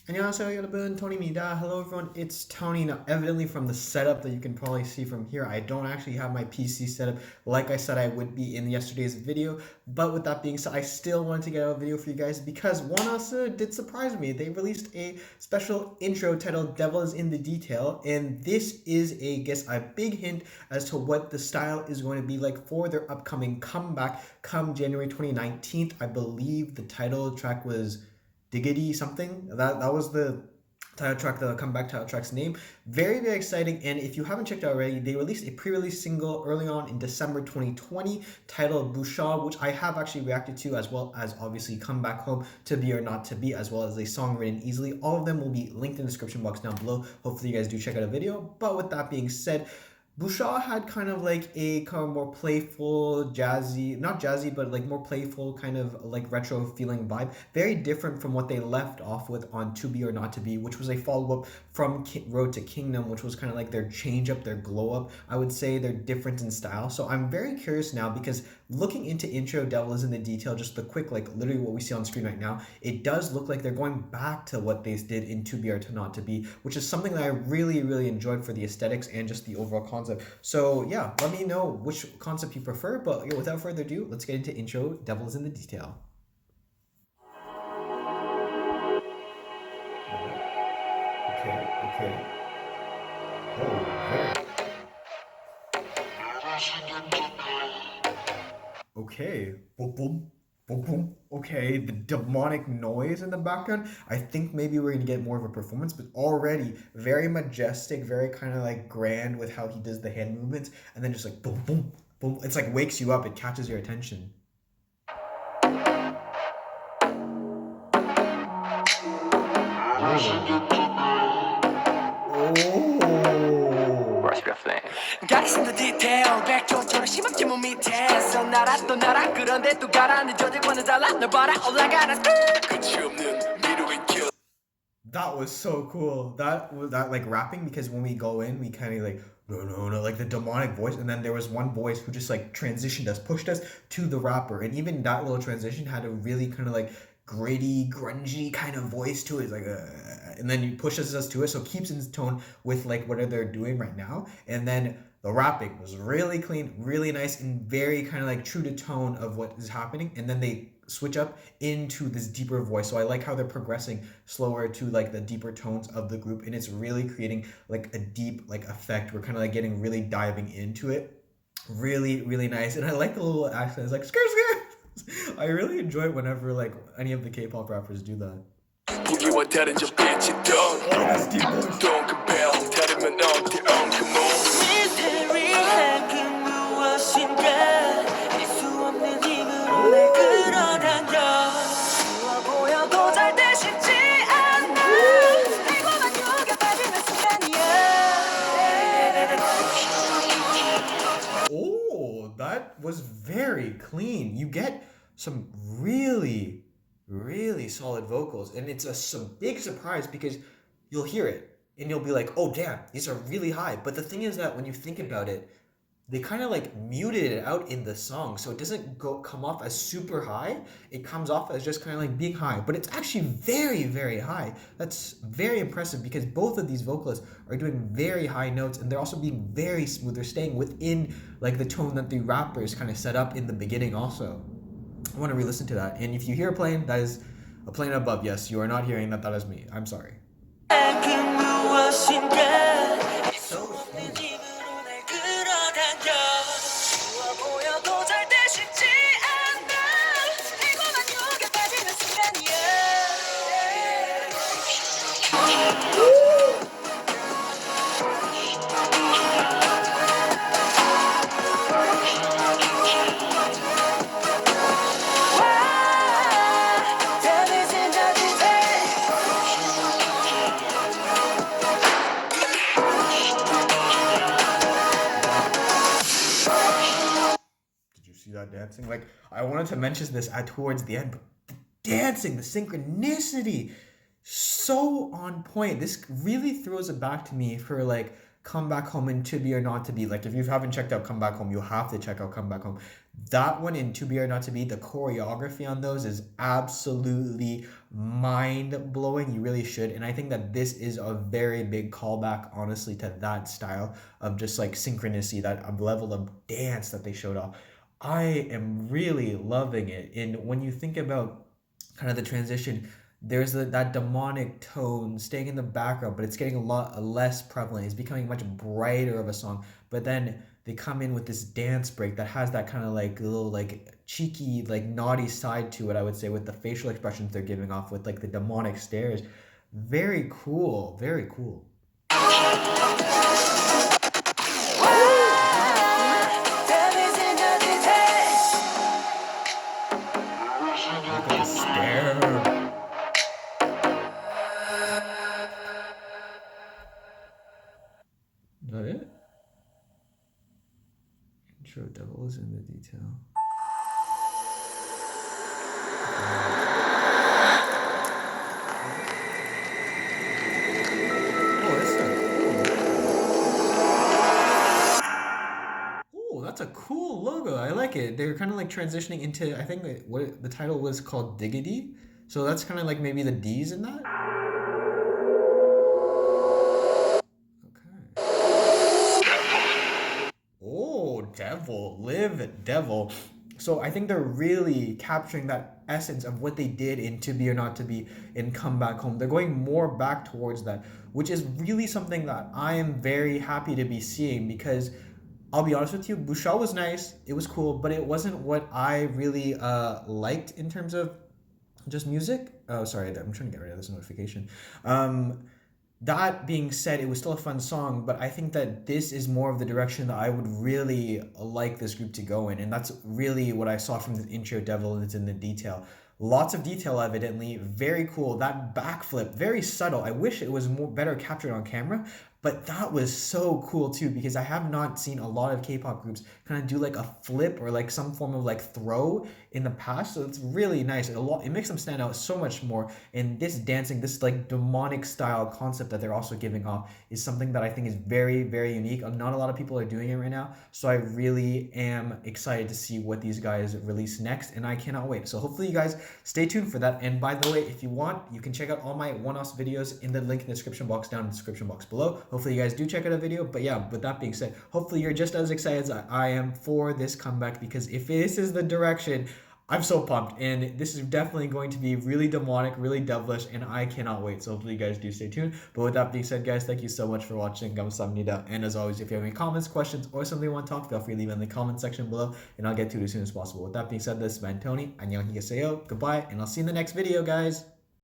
안녕하세요, 여러분. Tony입니다. Hello, everyone. It's Tony. Now, evidently, from the setup that you can probably see from here, I don't actually have my PC set up like I said I would be in yesterday's video. But with that being said, I still wanted to get out a video for you guys because ONEUS did surprise me. They released a special intro titled "Devil is in the Detail," and this is a big hint as to what the style is going to be like for their upcoming comeback come January 2019. I believe the title track was Diggity something. That was the title track, the comeback title track's name. Very, very exciting. And if you haven't checked out already, they released a pre-release single early on in December 2020 titled Bouchard, which I have actually reacted to, as well as obviously Come Back Home, To Be or Not To Be, as well as a song written easily. All of them will be linked in the description box down below. Hopefully you guys do check out a video. But with that being said, Bouchard had kind of like a kind of more playful, jazzy, not jazzy, but like more playful, kind of like retro feeling vibe. Very different from what they left off with on To Be or Not To Be, which was a follow up from Road to Kingdom, which was kind of like their change up, their glow up. I would say they're different in style. So I'm very curious now because looking into intro Devil is in the Detail, just the quick, like literally what we see on screen right now, it does look like they're going back to what they did in To Be or To Not To Be, which is something that I really, really enjoyed for the aesthetics and just the overall concept. So yeah, let me know which concept you prefer, but without further ado, let's get into intro Devil is in the Detail. Okay, okay. Oh, very. Okay. Boom, boom, boom, boom. Okay, the demonic noise in the background. I think maybe we're gonna get more of a performance, but already very majestic, very kind of like grand with how he does the hand movements, and then just like boom, boom, boom. It's like wakes you up. It catches your attention. Oh. Brush your thing. Guys in the detail 백조처럼 심박지문 밑에서 날아 또 날아 그런데 또 가라앉는 저들과는 달라 널 봐라 올라가라 끝이 없는 미로의 길. That was so cool. That like rapping, because when we go in, we kind of like no, no, no, like the demonic voice, and then there was one voice who just like transitioned us, pushed us to the rapper, and even that little transition had a really kind of like gritty, grungy kind of voice to it, like and then he pushes us to it, so it keeps in tone with like what they're doing right now, and then the rapping was really clean, really nice, and very kind of like true to tone of what is happening, and then they switch up into this deeper voice. So I like how they're progressing slower to like the deeper tones of the group, and it's really creating like a deep like effect. We're kind of like getting really diving into it. Really, really nice. And I like the little accents like skr skr. I really enjoy it whenever like any of the K-pop rappers do that. 무기와 다른 저 빛이 던 That's deep voice. Don't compare 다르면 어때 come on 미스테리한 그 무엇인가 알 수 없는 힘으로 날 끌어당겨 좋아 보여도 절대 쉽지 않아 알고만 누가 빠지는 순간이야. Oh, that was very clean. You get some really, really solid vocals, and it's some big surprise because you'll hear it and you'll be like, "Oh, damn, these are really high." But the thing is that when you think about it, they kind of like muted it out in the song, so it doesn't come off as super high. It comes off as just kind of like being high, but it's actually very, very high. That's very impressive because both of these vocalists are doing very high notes, and they're also being very smooth. They're staying within like the tone that the rappers kind of set up in the beginning. Also, I want to re-listen to that, and if you hear a plane, that is a plane above. Yes, you are not hearing that. That is me. I'm sorry. So smooth. See that dancing? Like, I wanted to mention this at towards the end, but the dancing, the synchronicity, so on point. This really throws it back to me for like Come Back Home and To Be or Not To Be. Like, if you haven't checked out Come Back Home, you have to check out Come Back Home. That one in To Be or Not to Be, the choreography on those is absolutely mind blowing. You really should. And I think that this is a very big callback, honestly, to that style of just like synchronicity, that level of dance that they showed off. I am really loving it. And when you think about kind of the transition, there's that demonic tone staying in the background, but it's getting a lot less prevalent. It's becoming much brighter of a song. But then they come in with this dance break that has that kind of like little like cheeky, like naughty side to it, I would say, with the facial expressions they're giving off with like the demonic stares. Very cool. Very cool. Look at the stare. Is that it? Intro devil is in the detail. Oh, that's that's a cool logo. I like it. They're kind of like transitioning into, I think what the title was called Diggity. So that's kind of like maybe the D's in that. Okay. Oh, devil, live devil. So I think they're really capturing that essence of what they did in To Be or Not to Be in Come Back Home. They're going more back towards that, which is really something that I am very happy to be seeing because I'll be honest with you, Bouchard was nice, it was cool, but it wasn't what I really liked in terms of just music. Oh, sorry, I'm trying to get rid of this notification. That being said, it was still a fun song, but I think that this is more of the direction that I would really like this group to go in, and that's really what I saw from the intro devil is in the detail. Lots of detail, evidently. Very cool. That backflip, very subtle. I wish it was more better captured on camera, but that was so cool too because I have not seen a lot of K-pop groups kind of do like a flip or like some form of like throw in the past. So it's really nice. It makes them stand out so much more. And this dancing, this like demonic style concept that they're also giving off is something that I think is very, very unique. Not a lot of people are doing it right now. So I really am excited to see what these guys release next. And I cannot wait. So hopefully you guys stay tuned for that. And by the way, if you want, you can check out all my ONEUS videos in the link in the description box down in the description box below. Hopefully you guys do check out a video. But yeah, with that being said, hopefully you're just as excited as I am for this comeback because if this is the direction, I'm so pumped, and this is definitely going to be really demonic, really devilish, and I cannot wait. So hopefully you guys do stay tuned. But with that being said, guys, thank you so much for watching. 감사합니다. And as always, if you have any comments, questions, or something you want to talk, feel free to leave it in the comment section below, and I'll get to it as soon as possible. With that being said, this is Tony. 안녕히 계세요. Goodbye, and I'll see you in the next video, guys.